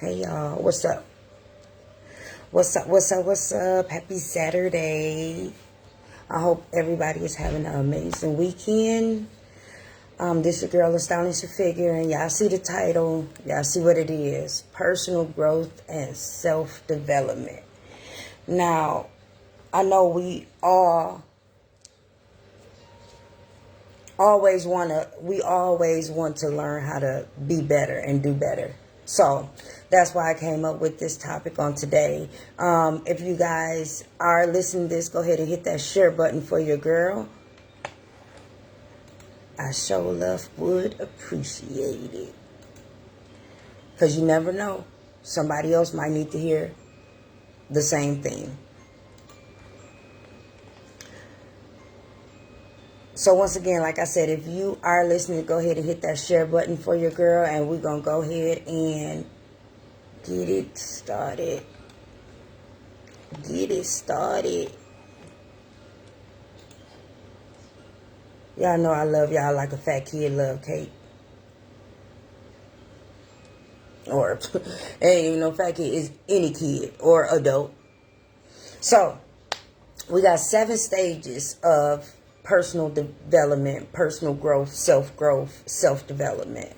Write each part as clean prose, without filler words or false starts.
Hey y'all, what's up? What's up? Happy Saturday. I hope everybody is having an amazing weekend. This your girl, Astonishing Figure, and y'all see the title. Y'all see what it is. Personal growth and self-development. Now, I know we always want to learn how to be better and do better. So that's why I came up with this topic on today. If you guys are listening to this, go ahead and hit that share button for your girl. I sure love would appreciate it. Because you never know. Somebody else might need to hear the same thing. So once again, like I said, if you are listening, go ahead and hit that share button for your girl. And we're going to go ahead and get it started. Y'all know I love y'all like a fat kid love cake. Or, ain't even no fat kid, it's any kid or adult. So, we got 7 stages of personal development, personal growth, self-development.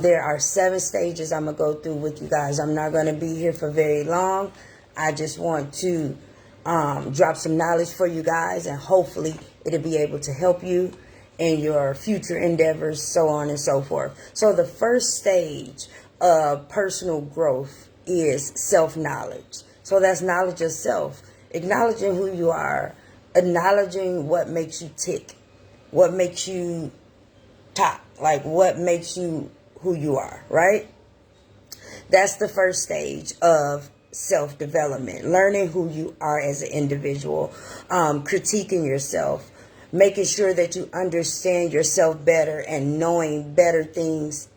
There are 7 stages I'm going to go through with you guys. I'm not going to be here for very long. I just want to drop some knowledge for you guys, and hopefully it'll be able to help you in your future endeavors, so on and so forth. So the first stage of personal growth is self-knowledge. So that's knowledge of self, acknowledging who you are, acknowledging what makes you tick, what makes you top, like what makes you who you are, right? That's the first stage of self-development, learning who you are as an individual, critiquing yourself, making sure that you understand yourself better and knowing better things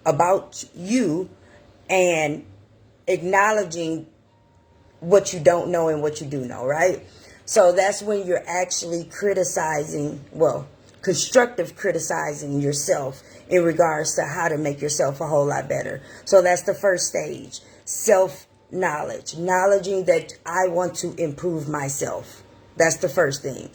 about you, and acknowledging what you don't know and what you do know, right? So that's when you're actually constructive criticizing yourself in regards to how to make yourself a whole lot better. So that's the first stage, self-knowledge, acknowledging that I want to improve myself. That's the first thing.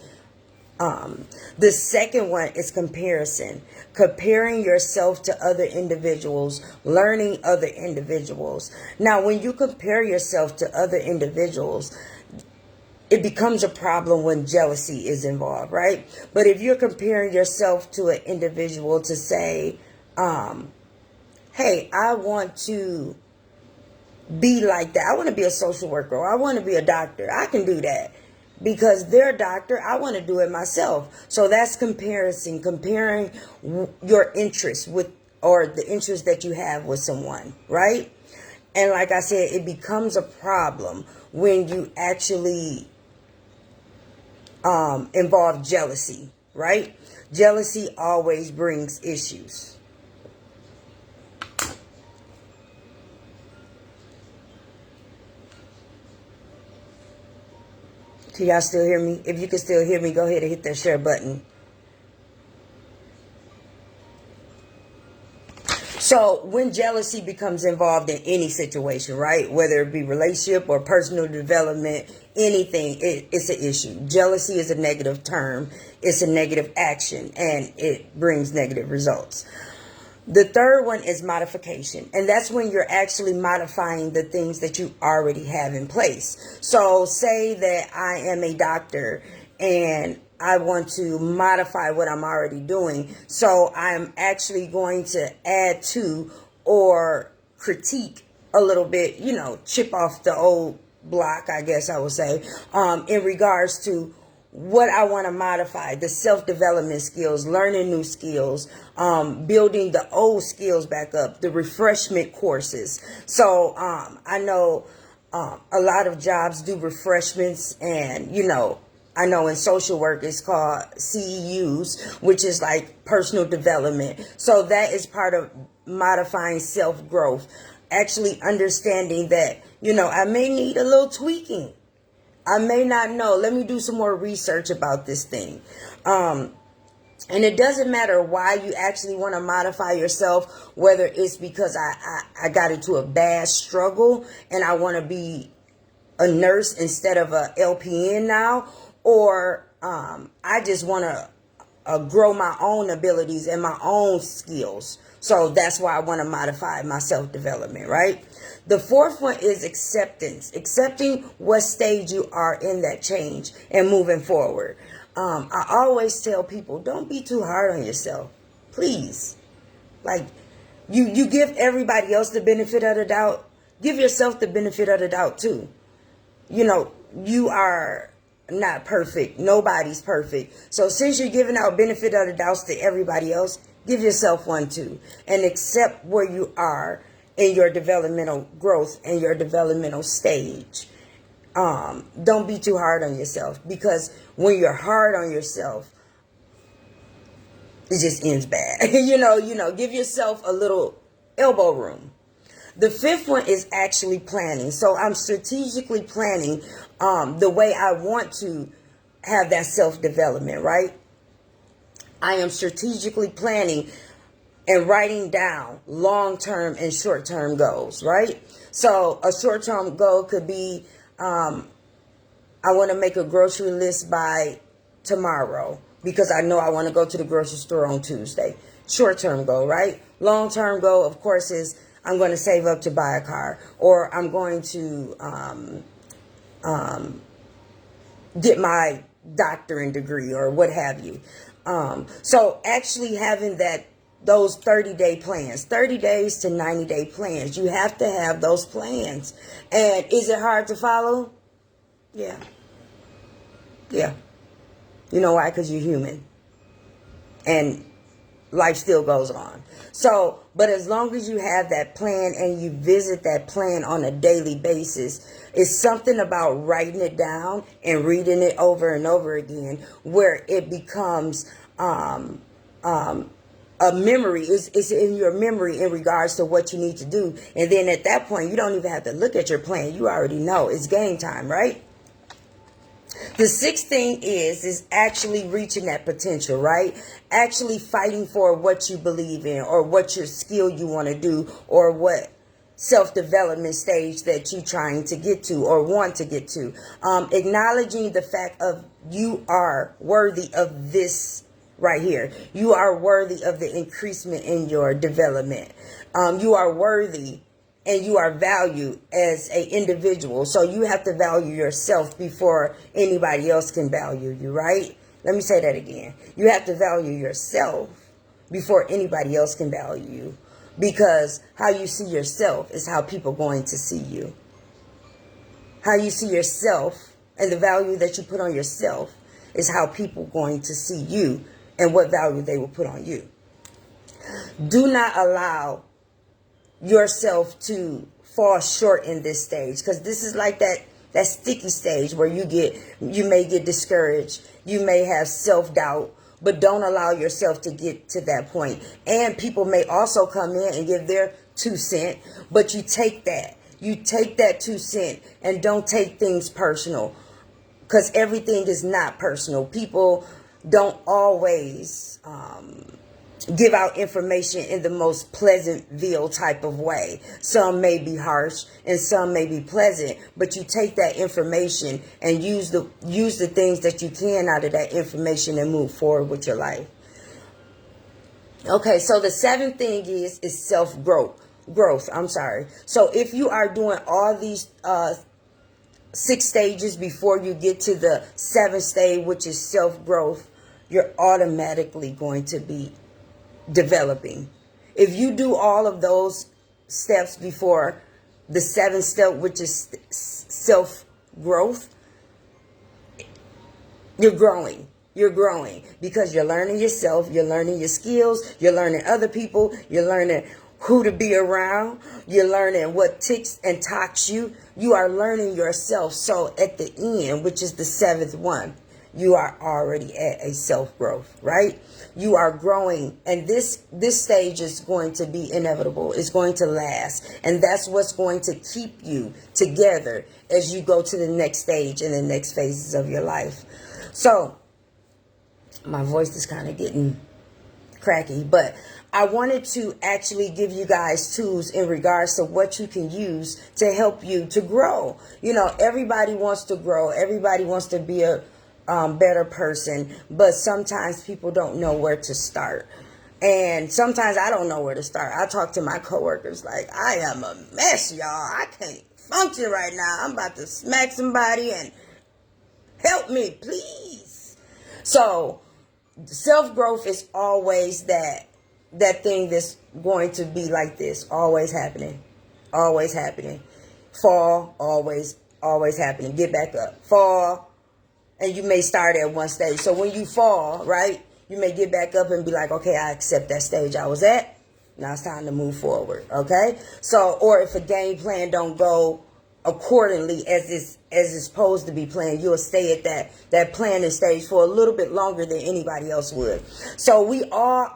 The second one is comparison, comparing yourself to other individuals, learning other individuals. Now, when you compare yourself to other individuals, it becomes a problem when jealousy is involved, right? But if you're comparing yourself to an individual to say, hey, I want to be like that. I want to be a social worker, or I want to be a doctor. I can do that. Because they're a doctor, I want to do it myself. So that's comparison, comparing your interests with, or the interest that you have with someone, right? And like I said, it becomes a problem when you actually involve jealousy, right? Jealousy always brings issues. Can y'all still hear me? If you can still hear me, go ahead and hit that share button. So when jealousy becomes involved in any situation, right? Whether it be relationship or personal development, anything, it's an issue. Jealousy is a negative term. It's a negative action, and it brings negative results. The third one is modification, and that's when you're actually modifying the things that you already have in place. So say that I am a doctor and I want to modify what I'm already doing. So I'm actually going to add to or critique a little bit, chip off the old block, I guess I would say, in regards to what I want to modify, the self-development skills, learning new skills, building the old skills back up, the refreshment courses. So I know a lot of jobs do refreshments, and, I know in social work it's called CEUs, which is like personal development. So that is part of modifying self-growth, actually understanding that, I may need a little tweaking. I may not know. Let me do some more research about this thing. And it doesn't matter why you actually want to modify yourself, whether it's because I got into a bad struggle and I want to be a nurse instead of a LPN now, or I just want to grow my own abilities and my own skills. So that's why I want to modify my self-development, right? The fourth one is acceptance. Accepting what stage you are in that change and moving forward. I always tell people, don't be too hard on yourself. Please. Like, you give everybody else the benefit of the doubt. Give yourself the benefit of the doubt too. You know, you are not perfect. Nobody's perfect. So since you're giving out benefit of the doubts to everybody else, give yourself one too. And accept where you are in your developmental growth and your developmental stage. Don't be too hard on yourself, because when you're hard on yourself, it just ends bad. you know, give yourself a little elbow room. The fifth one is actually planning. So I'm strategically planning the way I want to have that self-development, right? I am strategically planning and writing down long-term and short-term goals, right? So a short-term goal could be, I want to make a grocery list by tomorrow because I know I want to go to the grocery store on Tuesday. Short-term goal, right? Long-term goal, of course, is I'm going to save up to buy a car, or I'm going to get my doctorate degree, or what have you. So actually having those 30-day plans, 30 days to 90-day plans, you have to have those plans. And is it hard to follow? Yeah. Yeah. You know why? Because you're human. And life still goes on. So, but as long as you have that plan and you visit that plan on a daily basis, it's something about writing it down and reading it over and over again, where it becomes a memory. It's in your memory in regards to what you need to do. And then at that point, you don't even have to look at your plan. You already know it's game time, right? The sixth thing is actually reaching that potential, right? Actually fighting for what you believe in, or what your skill you want to do, or what self-development stage that you're trying to get to or want to get to. Acknowledging the fact of you are worthy of this right here. You are worthy of the increasement in your development. You are worthy and you are valued as an individual. So you have to value yourself before anybody else can value you, right? Let me say that again. You have to value yourself before anybody else can value you. Because how you see yourself is how people are going to see you. How you see yourself and the value that you put on yourself is how people are going to see you and what value they will put on you. Do not allow yourself to fall short in this stage, because this is like that sticky stage where you may get discouraged, you may have self-doubt, but don't allow yourself to get to that point. And people may also come in and give their 2 cents, but you take that 2 cents and don't take things personal, because everything is not personal. People don't always give out information in the most Pleasantville type of way. Some may be harsh and some may be pleasant, but you take that information and use the things that you can out of that information and move forward with your life. Okay, so the seventh thing is self-growth. So if you are doing all these 6 stages before you get to the 7th stage, which is self-growth, you're automatically going to be developing. If you do all of those steps before the 7th step, which is self-growth, you're growing. You're growing because you're learning yourself, you're learning your skills, you're learning other people, you're learning who to be around, you're learning what ticks and talks you. You are learning yourself. So at the end, which is the 7th one, you are already at a self-growth, right? You are growing, and this stage is going to be inevitable. It's going to last, and that's what's going to keep you together as you go to the next stage and the next phases of your life. So My voice is kind of getting cracky, but I wanted to actually give you guys tools in regards to what you can use to help you to grow. You know, everybody wants to grow. Everybody wants to be a better person, but sometimes people don't know where to start. And sometimes I don't know where to start. I talk to my coworkers like, I am a mess, y'all. I can't function right now. I'm about to smack somebody and help me, please. So self-growth is always that thing that's going to be like this, always happening, fall, always happening, get back up, fall, and you may start at one stage. So when you fall, right, you may get back up and be like, okay, I accept that stage I was at, now it's time to move forward. Okay, so, or if a game plan don't go accordingly as it's supposed to be playing, you'll stay at that planning stage for a little bit longer than anybody else would. So we all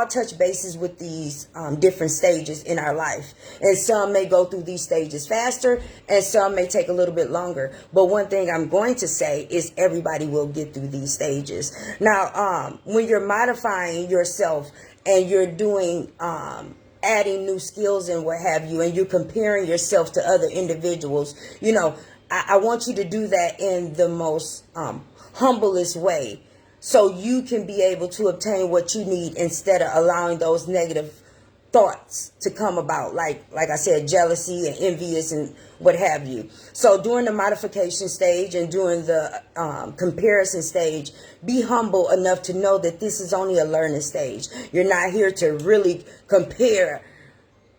touch bases with these different stages in our life, and some may go through these stages faster and some may take a little bit longer. But one thing I'm going to say is everybody will get through these stages. Now when you're modifying yourself and you're doing adding new skills and what have you, and you're comparing yourself to other individuals, you know, I want you to do that in the most humblest way, so you can be able to obtain what you need instead of allowing those negative thoughts to come about, like I said, jealousy and envious and what have you. So during the modification stage and during the comparison stage, be humble enough to know that this is only a learning stage. You're not here to really compare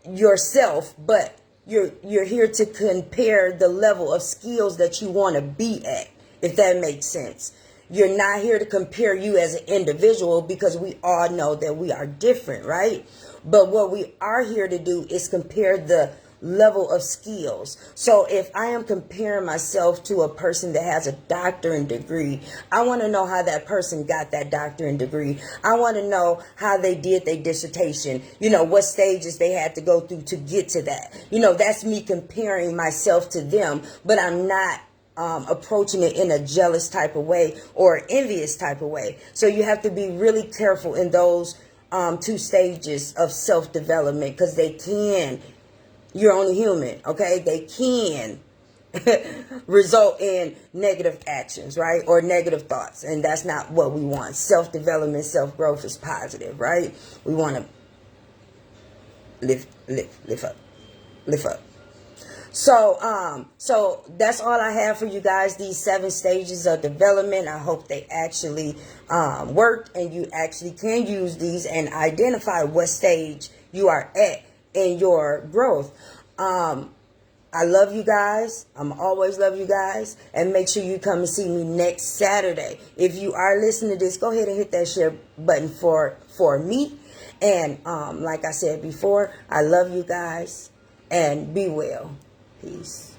yourself, but you're here to compare the level of skills that you want to be at, if that makes sense. You're not here to compare you as an individual, because we all know that we are different, right? But what we are here to do is compare the level of skills. So if I am comparing myself to a person that has a doctorate degree, I want to know how that person got that doctorate degree. I want to know how they did their dissertation, you know, what stages they had to go through to get to that. You know, that's me comparing myself to them, but I'm not approaching it in a jealous type of way or envious type of way. So you have to be really careful in those two stages of self-development, because you're only human, okay? They can result in negative actions, right? Or negative thoughts. And that's not what we want. Self-development, self-growth is positive, right? We want to lift up. So that's all I have for you guys, these 7 stages of development. I hope they actually work and you actually can use these and identify what stage you are at in your growth. I love you guys. I'm always love you guys. And make sure you come and see me next Saturday. If you are listening to this, go ahead and hit that share button for me. And like I said before, I love you guys. And be well. Peace.